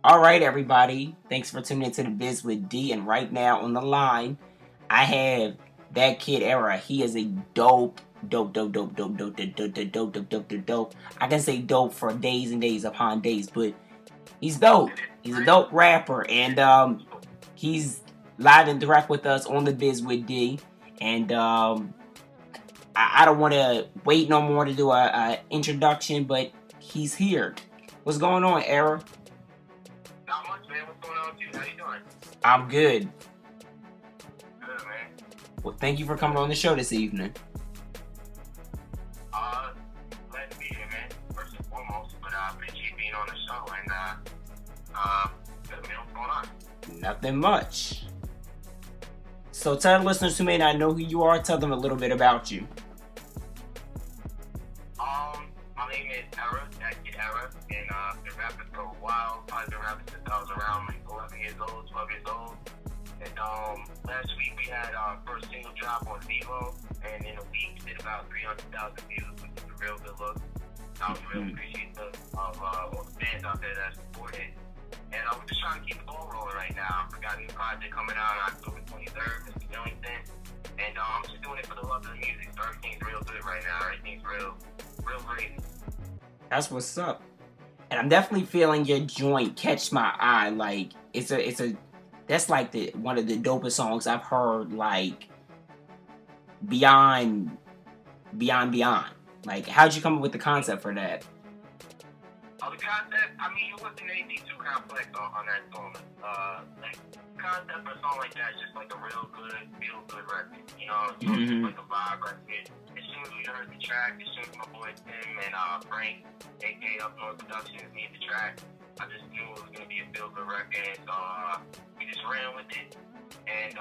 All right, everybody. Thanks for tuning into the Biz with D. And right now on the line, I have that kid Era. He is a dope. I can say dope for days and days upon days, but he's dope. He's a dope rapper, and he's live and direct with us on the Biz with D. And I don't want to wait no more to do a introduction, but he's here. What's going on, Era? Not much, man. What's going on with you? How you doing? I'm good. Good, man. Well, thank you for coming on the show this evening. Glad to be here, man. First and foremost, but appreciate being on the show and good, man. What's going on? Nothing much. So tell the listeners who may not know who you are, tell them a little bit about you. My name is Era, that kid Era, and been rapping for a while. I've been rapping since I was around like 11 years old, 12 years old. And last week we had our first single drop on Vivo, and in a week did about 300,000 views, which is a real good look. I was really appreciative of all the fans out there that supported. And we're just trying to keep the ball rolling right now. We got a new project coming out on October 23rd, Mr. Millington. And I'm just doing it for the love of the music. So everything's real good right now. Everything's real great. That's what's up. And I'm definitely feeling your joint catch my eye. Like it's a that's like the one of the dopest songs I've heard, like beyond. Like, how'd you come up with the concept for that? The concept, I mean, it wasn't anything too complex on that song. Like, concept for a song like that is just like a real good, feel-good record. You know, just like a vibe record. As soon as we heard the track, as soon as my boy Tim and Frank, a.k.a. Up North Productions, made the track, I just knew it was going to be a feel-good record. So, we just ran with it. And,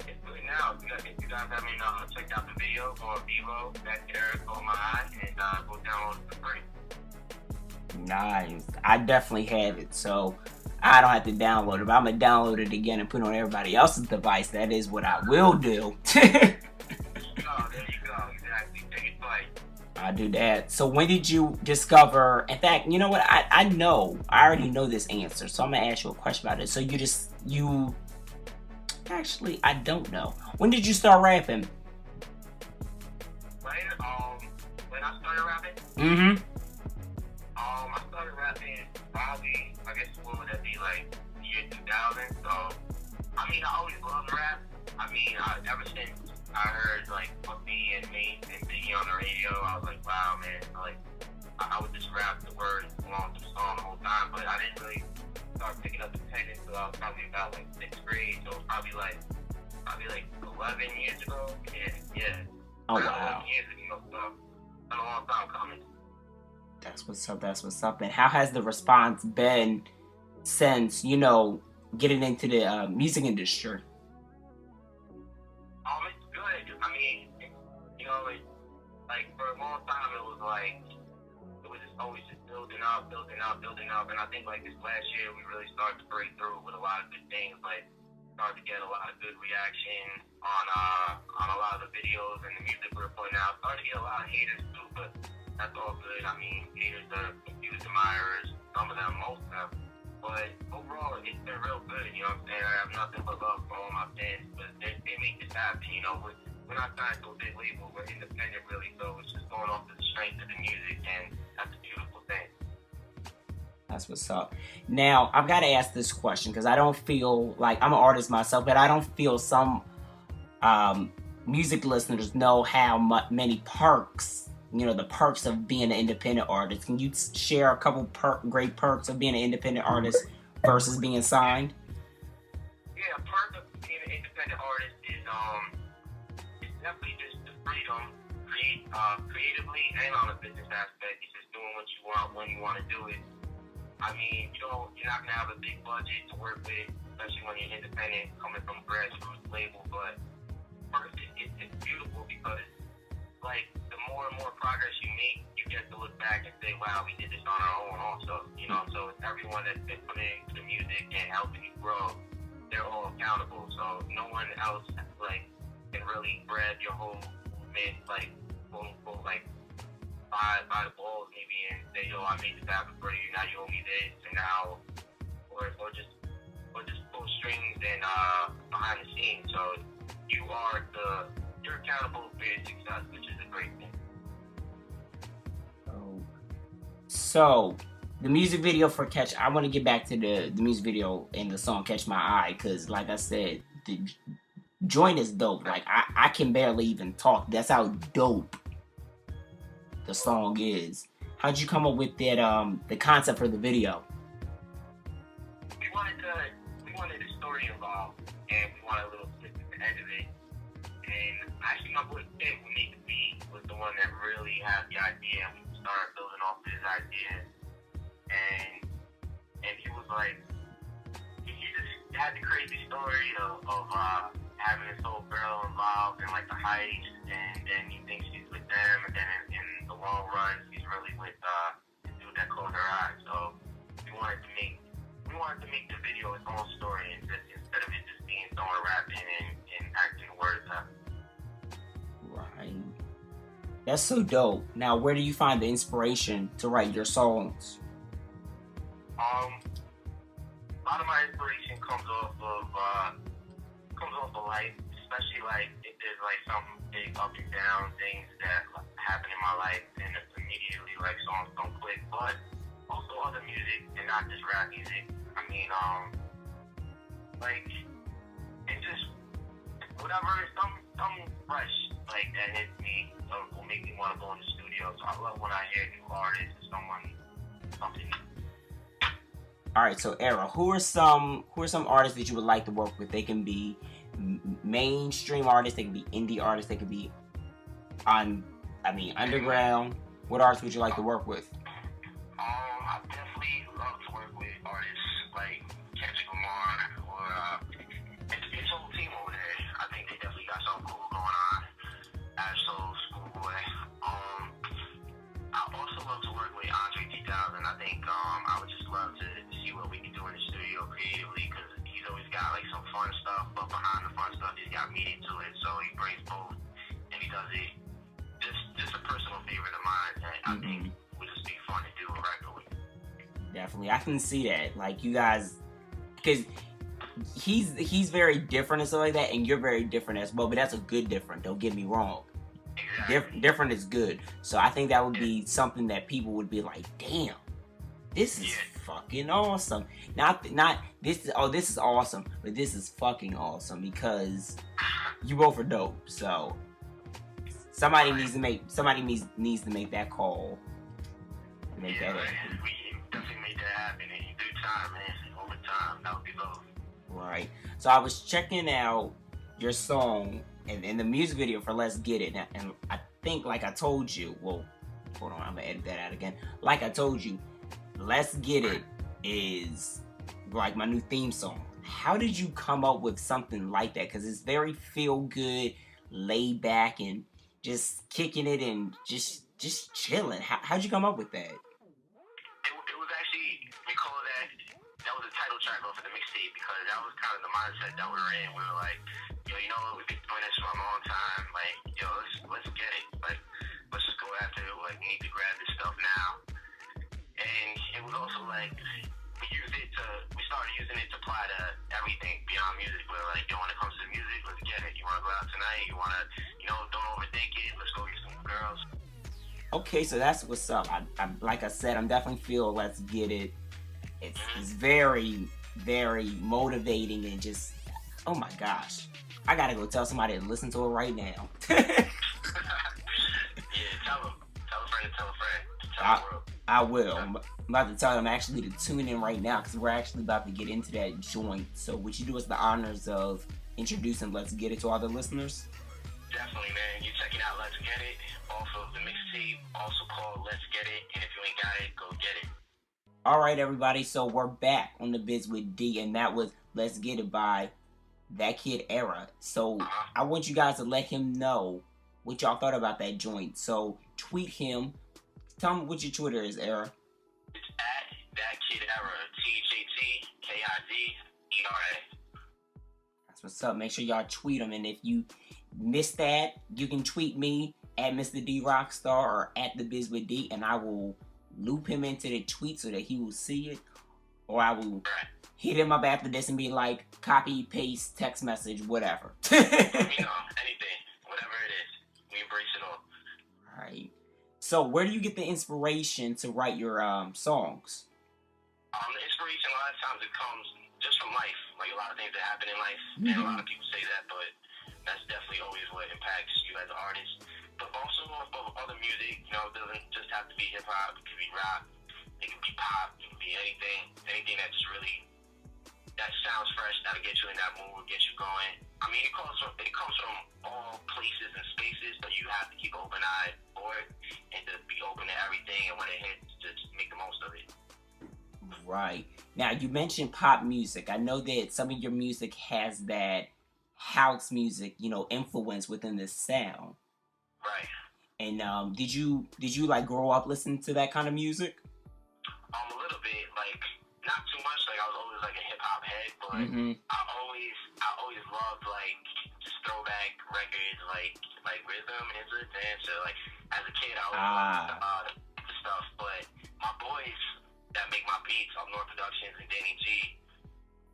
it's good now. If you guys haven't checked out the video, go on Vivo, that Eric on my eye, and go download it for free. Nice. I definitely have it, so I don't have to download it, but I'm going to download it again and put it on everybody else's device. That is what I will do. There you go. Exactly. Take it twice. I'll do that. So when did you discover, in fact, you know what, I already know this answer, so I'm going to ask you a question about it. So actually, I don't know. When did you start rapping? When I started rapping? Mm-hmm. I started rapping probably, I guess, what would that be, like, year 2000? So, I mean, I always loved rap. I mean, ever since I heard, like, Puffy and Mase and Biggie on the radio, I was like, wow, man. I would just rap the words along the song the whole time, but I didn't really start picking up the pen until I was probably about, like, 6th grade. So, probably like 11 years ago. Yeah. Oh, wow. 11 years ago, so it's been a long time coming. That's what's up. And how has the response been since, getting into the music industry? It's good. I mean, like, for a long time, it was just always just building up. And I think, like, this last year, we really started to break through with a lot of good things. Like, started to get a lot of good reaction on a lot of the videos and the music we were putting out. Started to get a lot of haters, too, but that's all good. I mean, haters are confused admirers, some of them, most of them. But overall, it's been real good, you know what I'm saying? I have nothing but love for all my fans, but they make this happen, you know? We're not signed to a big label, we're independent, really, so it's just going off the strength of the music, and that's a beautiful thing. That's what's up. Now, I've got to ask this question, because I don't feel like, I'm an artist myself, but I don't feel some music listeners know how many perks, the perks of being an independent artist. Can you share a couple great perks of being an independent artist versus being signed? Yeah, a perk of being an independent artist is it's definitely just the freedom, creatively and on a business aspect. It's just doing what you want when you want to do it. I mean, you're not gonna have a big budget to work with, especially when you're independent, coming from a grassroots label. But first, it's beautiful because, like, the more and more progress you make, you get to look back and say, wow, we did this on our own also, so it's everyone that's been putting into the music and helping you grow, they're all accountable, so no one else, like, can really grab your whole movement, like, quote unquote, like, by the balls maybe and say, yo, I made this happen for you, now you owe me this, and now or just pull strings and behind the scenes. So you're accountable for your success, which is a great thing. So the music video for Catch, I want to get back to the music video and the song Catch My Eye, because like I said, the joint is dope. Like I can barely even talk. That's how dope the song is. How'd you come up with that the concept for the video? We wanted a story involved, and we wanted a little twist at the end of it. And I came up with it. We need to be was the one that really had the idea, and we started building off his ideas. And he was like, he just had the crazy story of having this old girl involved in like the heist, and then he thinks he's with them, and then in the long run he's really with the dude that closed her eyes. So we wanted to make the video its own story, and instead of it just being someone rapping and acting words up. Right. That's so dope. Now, where do you find the inspiration to write your songs? A lot of my inspiration comes off of life, especially like if there's like some big up and down things that happen in my life, and immediately like songs don't click. But also other music and not just rap music. I mean, like, and just whatever, some fresh like that hits me will make me want to go in the studio. So I love when I hear new artists or something. All right, so Era, who are some artists that you would like to work with? They can be mainstream artists, they can be indie artists, they can be underground. What artists would you like to work with? I definitely love to work with artists like Kendrick Lamar or his whole team over there. I think they definitely got something cool going on. Absol, Schoolboy. I also love to work with Andre 3000. I think I would just love to see what we can do in the studio creatively, because he's always got like some fun stuff, but behind the fun stuff he's got meaning to it. So he brings both, and he does it. Just a personal favorite of mine that I think would just be fun to do a record with. Definitely, I can see that. Like you guys, because he's very different and stuff like that, and you're very different as well. But that's a good different. Don't get me wrong. Exactly. Different is good. So I think that would be something that people would be like, damn, this is fucking awesome. Not this is awesome, but this is fucking awesome because you both are dope. So somebody needs to make that call. Make that happen. We definitely made that happen in due time, man. Over time, that would be love. Right. So I was checking out your song and the music video for Let's Get It, and I think, like I told you, well, hold on, I'm gonna edit that out again. Like I told you, Let's Get It is like my new theme song. How did you come up with something like that? Because it's very feel good, laid back, and just kicking it and just chilling. How'd you come up with that? It was actually, we call that was the title track for the mixtape, because that was kind of the mindset that we were in. We were like, yo, you know what, we've been doing this for a long time. Like, yo, let's get it. Like, let's just go after it. Like, we need to grab this stuff now. And it was also like, we started using it to apply to everything beyond music. We were like, yo, when it comes to music, let's get it. You want to go out tonight? You want to, don't overthink it. Let's go get some girls. Okay, so that's what's up. I like I said, I'm definitely feel Let's Get It. It's very, very motivating and just, oh my gosh. I gotta go tell somebody to listen to it right now. Yeah, tell a friend. Tell the world. I will. I'm about to tell them actually to tune in right now, because we're actually about to get into that joint. So would you do us the honors of introducing Let's Get It to all the listeners? Definitely, man. You're checking out Let's Get It off of the mixtape, also called Let's Get It. And if you ain't got it, go get it. All right, everybody. So we're back on the Biz with D, and that was Let's Get It by That Kid Era. So I want you guys to let him know what y'all thought about that joint. So tweet him. Tell him what your Twitter is, Era. It's at That Kid Era. THATKIDERA. That's what's up. Make sure y'all tweet him. And if you missed that, you can tweet me at Mr. D Rockstar or at The Biz with D, and I will loop him into the tweet so that he will see it. Or I will hit him up after this and be like, copy, paste, text message, whatever. Let me know. Anything. Whatever it is. We embrace it all. Right. So where do you get the inspiration to write your songs? The inspiration, a lot of times it comes just from life. Like a lot of things that happen in life. And a lot of people say that, but that's definitely always what impacts you as an artist. But also other music, you know, it doesn't just have to be hip hop. It could be rock. It could be pop. It could be anything that's really, that sounds fresh, that'll get you in that mood, get you going. I mean, it comes from all places and spaces, but you have to keep an open eye for it and to be open to everything. And when it hits, just make the most of it. Right. Now, you mentioned pop music. I know that some of your music has that house music, you know, influence within the sound. Right. And did you like grow up listening to that kind of music? A little bit, like not too much. Like I was always like a hip hop head, but I always loved like just throwback records, like rhythm and dance. So like as a kid, I always loved the stuff. But my boys that make my beats, Up North Productions and Danny G,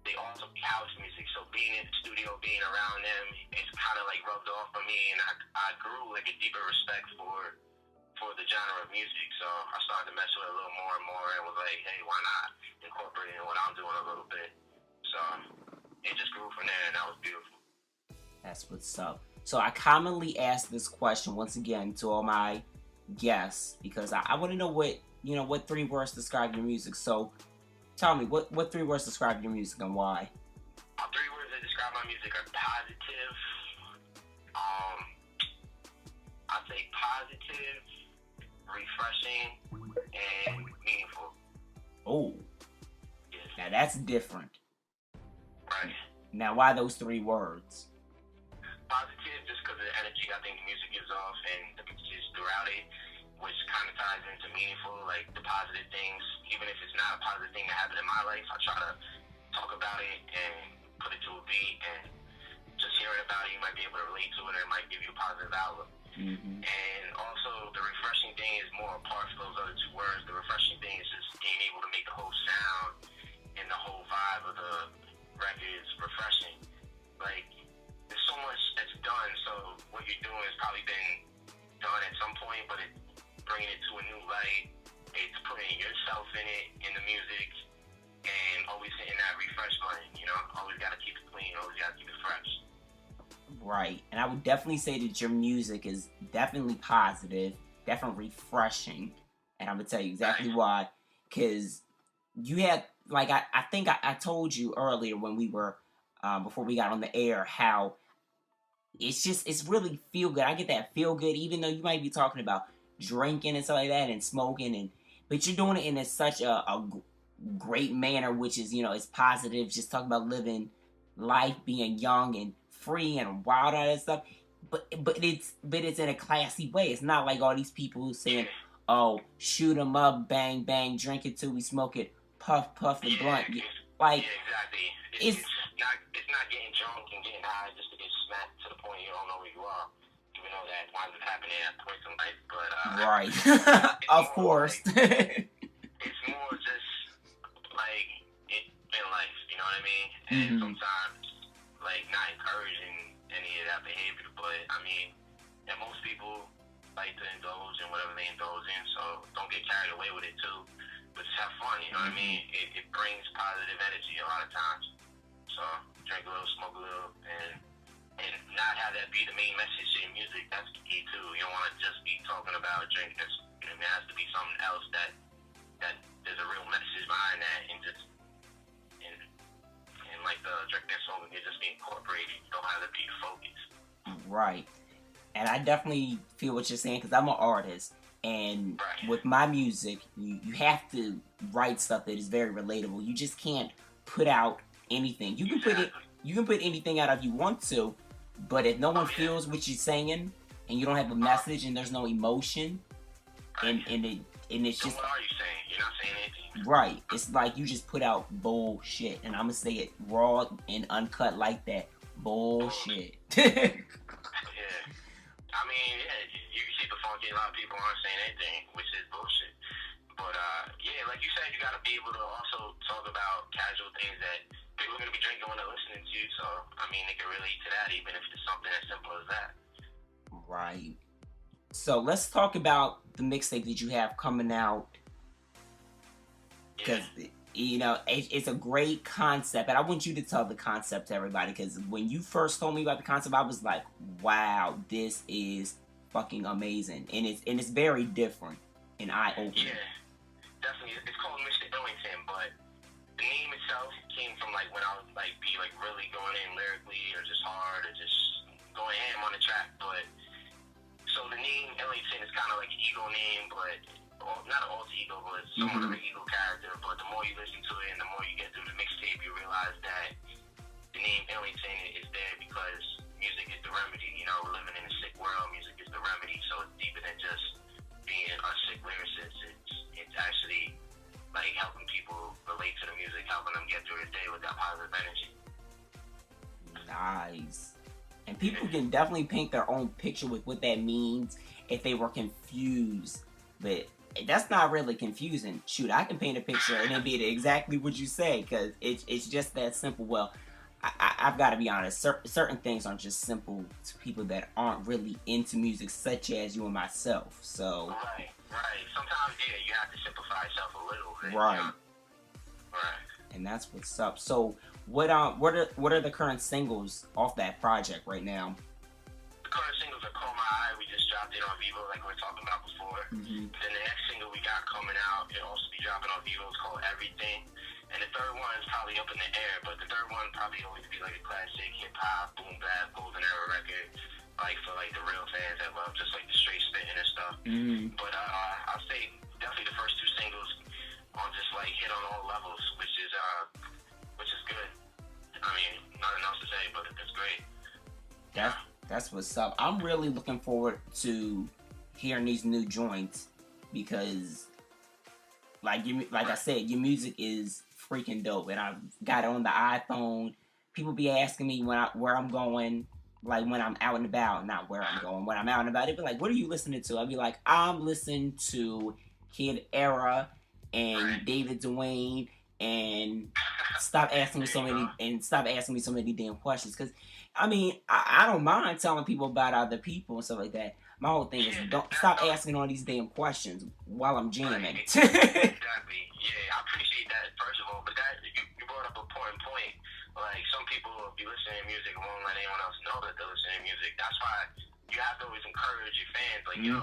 they also be house music. So being in the studio, being around them, it's kind of like rubbed off on me, and I grew like a deeper respect for the genre of music. So I started to mess with it a little more and more, and was like, hey, why not incorporate it in what I'm doing a little bit? So it just grew from there, and that was beautiful. That's what's up. So I commonly ask this question once again to all my guests because I want to know what 3 words describe your music. So tell me, what 3 words describe your music and why? 3 words that describe my music are positive. I'd say positive, refreshing, and meaningful. Oh. Yes. Now that's different. Right. Now why those 3 words? Positive, just because of the energy I think the music gives off and the messages throughout it, which kind of ties into meaningful, like the positive things. Even if it's not a positive thing that happened in my life, I try to talk about it and put it to a beat, and just hearing about it, you might be able to relate to it, or it might give you a positive outlook. And also, the refreshing thing is more apart from those other 2 words. The refreshing thing is just being able to make the whole sound and the whole vibe of the record is refreshing. Like, there's so much that's done, so what you're doing has probably been done at some point, but it's bringing it to a new light. It's putting yourself in it, in the music, and always hitting that refresh button, you know? Always got to keep it clean, always got to keep it fresh. Right. And I would definitely say that your music is definitely positive, definitely refreshing. And I'm going to tell you exactly why. Because you had, like, I think I told you earlier when we were, before we got on the air, how it's really feel good. I get that feel good, even though you might be talking about drinking and stuff like that and smoking, but you're doing it in such a great manner, which is, it's positive. Just talking about living life, being young and free and wild, all that stuff. But it's in a classy way. It's not like all these people saying, "Oh, shoot 'em up, bang bang, drink it till we smoke it, puff puff and blunt." Like, exactly. It's not getting drunk and getting high just to get smacked to the point you don't know where you are. Even though that winds up happening at points in life, but right, of course. Like, it's more just like in life, you know what I mean? And sometimes, like, not encouraging any of that behavior, but I mean, and most people like to indulge in whatever they indulge in, so don't get carried away with it too. But just have fun, you know what I mean? It brings positive energy a lot of times. So drink a little, smoke a little, and not have that be the main message in music. That's key too. You don't want to just be talking about drinking. There has to be something else that there's a real message behind that, and like the drinking and smoking, it just be incorporated. You don't have to be focused. Right. And I definitely feel what you're saying because I'm an artist. And with my music, you have to write stuff that is very relatable. You just can't put out anything. You can put anything out if you want to, but if no one feels what you're saying and you don't have a message and there's no emotion, and it's just, what are you saying? You're not saying anything. Right. It's like you just put out bullshit, and I'm gonna say it raw and uncut like that. Bullshit. I mean, you see the funky, a lot of people aren't saying anything, which is bullshit. But yeah, like you said, you got to be able to also talk about casual things that people are going to be drinking when they're listening to you. So, I mean, they can relate to that even if it's something as simple as that. Right. So let's talk about the mixtape that you have coming out, because you know it's a great concept, and I want you to tell the concept to everybody. Because when you first told me about the concept, I was like, "Wow, this is fucking amazing," and it's very different and eye-opening. Yeah, definitely. It's called Mr. Illington, but the name itself came from like when I would like be like really going in lyrically or just hard or just going ham on the track. But so the name Ellington is kind of like an ego name, but not an alter ego, but somewhat of an ego character. But the more you listen to it and the more you get through the mixtape, you realize that the name Ellington is there because music is the remedy. You know, we're living in a sick world. Music is the remedy, so it's deeper than just being a sick lyricist. It's actually like helping people relate to the music, helping them get through the day with that positive energy. Nice. And people can definitely paint their own picture with what that means if they were confused. But that's not really confusing. Shoot, I can paint a picture and it'd be exactly what you say, because it's just that simple. Well, I've got to be honest. Certain things aren't just simple to people that aren't really into music, such as you and myself. So right. Sometimes, yeah, you have to simplify yourself a little bit. Right. You know? Right. And that's what's up. So what are the current singles off that project right now? The current singles are Call My Eye. We just dropped it on Vivo, like we were talking about before. Then the next single we got coming out, it'll also be dropping on Vivo. It's called Everything. And the third one is probably up in the air, but the third one probably always be like a classic hip hop, boom bap, golden era record, like for like the real fans that love just like the straight spitting and stuff. But I'll say definitely the first two singles on just like hit on all levels, which is good. I mean, nothing else to say, but it's great. That's what's up. I'm really looking forward to hearing these new joints because, like I said, your music is freaking dope, and I've got it on the iPhone. People be asking me where I'm going, like when I'm out and about. Not where I'm going, when I'm out and about. They be like, "What are you listening to?" I'll be like, "I'm listening to Kid Era and David Duane." And stop asking me so many damn questions, because I mean I don't mind telling people about other people and stuff like that. My whole thing is don't stop asking all these damn questions while I'm jamming. Exactly. Yeah, I appreciate that first of all, but that you brought up an important point. Like some people will be listening to music and won't let anyone else know that they're listening to music. That's why you have to always encourage your fans. Like yo,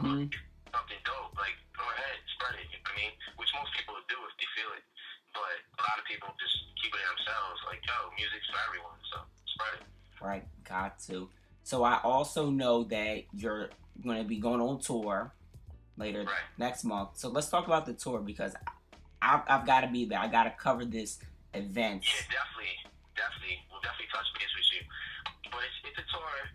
something dope. Like go ahead, spread it. You know what I mean? Which most people would do if they feel it. But a lot of people just keep it themselves. Like, yo, music's for everyone, so spread it. Right, got to. So I also know that you're going to be going on tour later next month. So let's talk about the tour, because I've got to be there. I got to cover this event. Yeah, definitely. We'll definitely touch base with you. But it's a tour.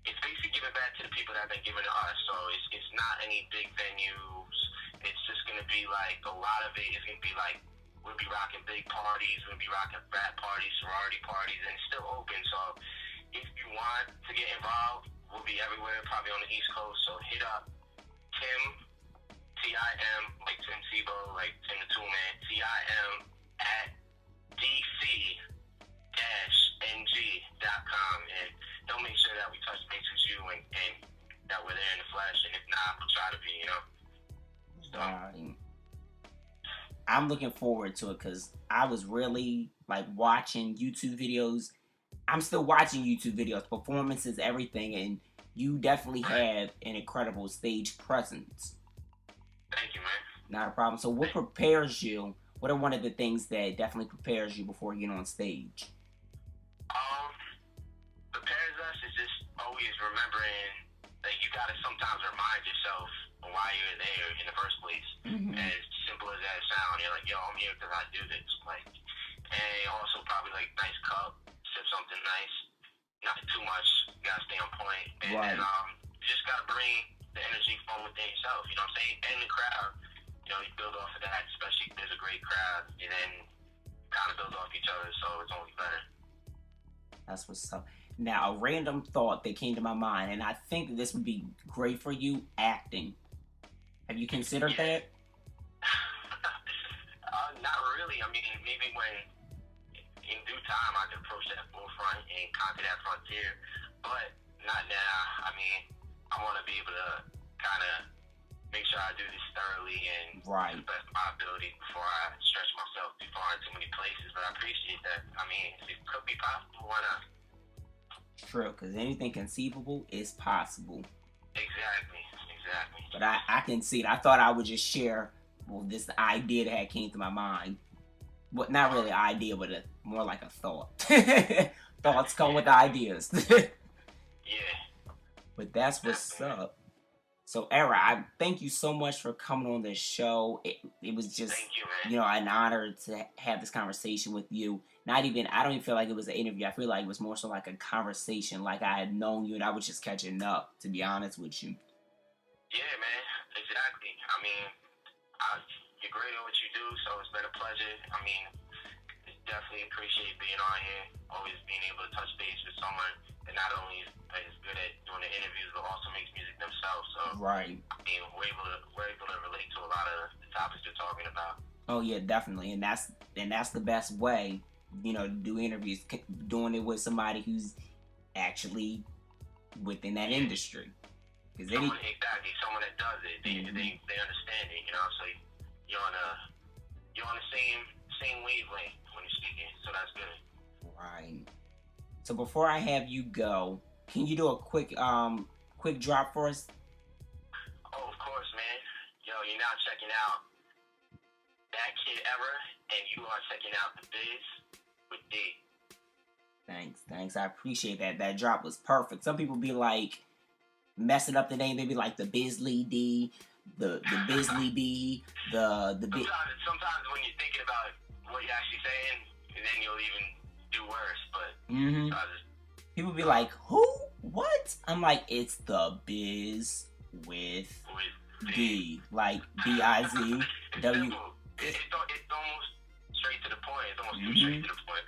It's basically giving back to the people that have been giving to us. So it's not any big venues. It's just going to be like a lot of it is going to be like, we'll be rocking big parties, we'll be rocking frat parties, sorority parties, and it's still open. So if you want to get involved, we'll be everywhere, probably on the East Coast. So hit up Tim, Tim, like Tim Tebow, like Tim the Tool Man, Tim at dc-ng.com, and he'll make sure that we touch base with you and that we're there in the flesh. And if not, we'll try to be, you know. So. I'm looking forward to it because I was really like watching YouTube videos. I'm still watching YouTube videos, performances, everything, and you definitely have an incredible stage presence. Thank you, man. Not a problem. So what prepares you? What are one of the things that definitely prepares you before you get on stage? Prepares us is just always remembering that you gotta sometimes remind yourself why you're there in the first place. As simple as that sounds, you're like, yo, I'm here because I do this. Like, and also probably like nice cup, sip something nice, not too much. You gotta stay on point, and then you just gotta bring the energy from within yourself. You know what I'm saying? And the crowd, you know, you build off of that, especially if there's a great crowd, and then kind of build off each other, so it's only better. That's what's up. Now, a random thought that came to my mind, and I think this would be great for you: acting. Have you considered that? really. I mean, maybe when in due time I can approach that forefront and conquer that frontier, but not now. I mean, I want to be able to kind of make sure I do this thoroughly and Right. to the best of my ability before I stretch myself too far in too many places. But I appreciate that. I mean, if it could be possible, why not? True, because anything conceivable is possible. Exactly. But I can see it. I thought I would just share this idea that had came to my mind. But not really an idea, but more like a thought. Thoughts come with ideas. Yeah. But that's what's up. So, Era, I thank you so much for coming on this show. It was just, Thank you, man. an honor to have this conversation with you. I don't even feel like it was an interview. I feel like it was more so like a conversation, like I had known you and I was just catching up, to be honest with you. Yeah, man. Exactly. I mean, you're great at what you do, so it's been a pleasure. I mean, definitely appreciate being on here, always being able to touch base with someone that not only is good at doing the interviews, but also makes music themselves. So, right. I mean, we're able to relate to a lot of the topics you're talking about. Oh yeah, definitely, and that's the best way, to do interviews, doing it with somebody who's actually within that industry. Someone that does it, they understand it, So you're on the same wavelength when you're speaking, so that's good. Right. So before I have you go, can you do a quick drop for us? Oh, of course, man. Yo, you're now checking out That Kid Era, and you are checking out The Biz with D. Thanks. I appreciate that. That drop was perfect. Some people be like messing up the name. They be like the Bisley D, the Bisley B, the B. Sometimes when you're thinking about what you're actually saying, then you'll even do worse. But people be like, who? What? I'm like, it's the Biz with D, like B-I-Z-W. It's almost straight to the point. It's almost too straight to the point.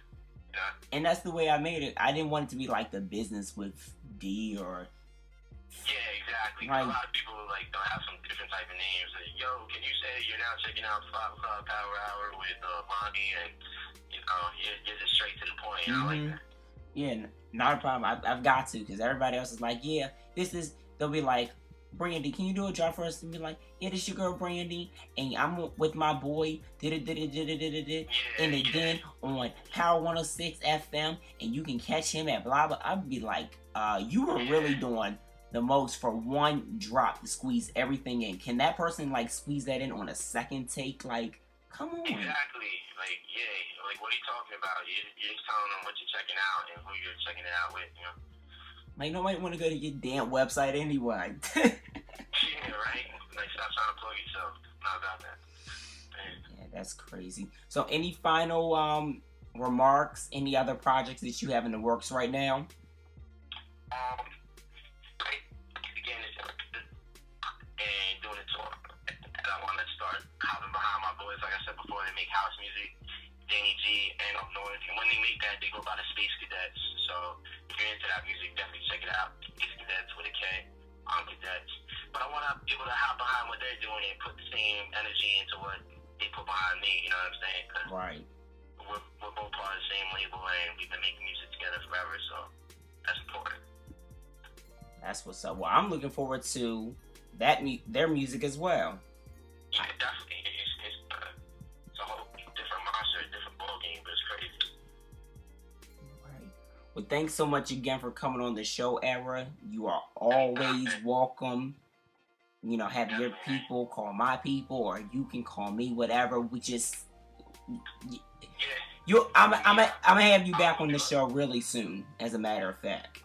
And that's the way I made it. I didn't want it to be like the business with D or. Yeah, exactly. Right. A lot of people they'll have some different type of names. Yo, can you say you're now checking out 5 O'Clock Power Hour with Lonnie, and you're just straight to the point. I like that. Yeah, not a problem. I've got to, because everybody else is like, yeah, they'll be like, Brandy, can you do a drop for us? And be like, yeah, this your girl Brandy, and I'm with my boy, and then on Power 106 FM, and you can catch him at blah blah. I'd be like, you were really doing the most for one drop to squeeze everything in. Can that person squeeze that in on a second take? Come on. Exactly. What are you talking about? You're just telling them what you're checking out and who you're checking it out with, Nobody want to go to your damn website anyway. Yeah, right? Stop trying to plug yourself. Not about that. Yeah, that's crazy. So, any final remarks? Any other projects that you have in the works right now? Again, and doing a tour. And I want to start hopping behind my boys. Like I said before, they make house music. Danny G and Up North. And when they make that, they go by the Space Cadets. So if you're into that music, definitely check it out. Space Cadets with a K on Cadets. But I want to be able to hop behind what they're doing and put the same energy into what they put behind me. You know what I'm saying? Right. We're both part of the same label, and we've been making music together forever. So that's important. That's what's up. Well, I'm looking forward to their music as well. Yeah, definitely. It's a whole different monster, different ball game, but it's crazy. Right. Well, thanks so much again for coming on the show, Era. You are always welcome. Have your people call my people, or you can call me, whatever. We just, I'm gonna have you back on the show really soon. As a matter of fact.